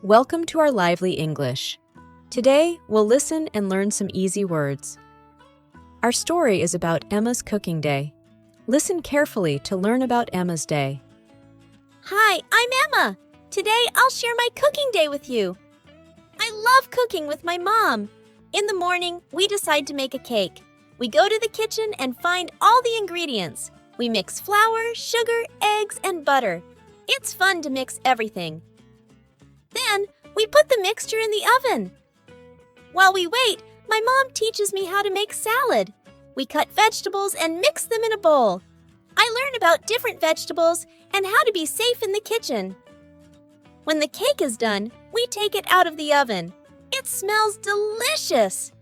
Welcome to our lively English. Today, we'll listen and learn some easy words. Our story is about Emma's cooking day. Listen carefully to learn about Emma's day. Hi, I'm Emma. Today, I'll share my cooking day with you. I love cooking with my mom. In the morning, we decide to make a cake. We go to the kitchen and find all the ingredients. We mix flour, sugar, eggs, and butter. It's fun to mix everything. Then, we put the mixture in the oven. While we wait, my mom teaches me how to make salad. We cut vegetables and mix them in a bowl. I learn about different vegetables and how to be safe in the kitchen. When the cake is done, we take it out of the oven. It smells delicious.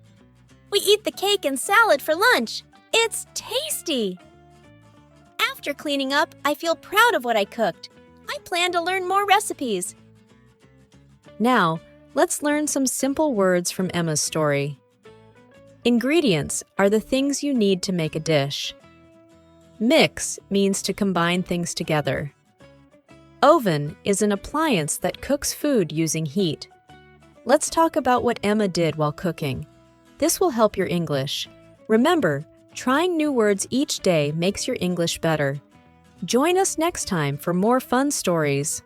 We eat the cake and salad for lunch. It's tasty. After cleaning up, I feel proud of what I cooked. I plan to learn more recipes. Now, let's learn some simple words from Emma's story. Ingredients are the things you need to make a dish. Mix means to combine things together. Oven is an appliance that cooks food using heat. Let's talk about what Emma did while cooking. This will help your English. Remember, trying new words each day makes your English better. Join us next time for more fun stories.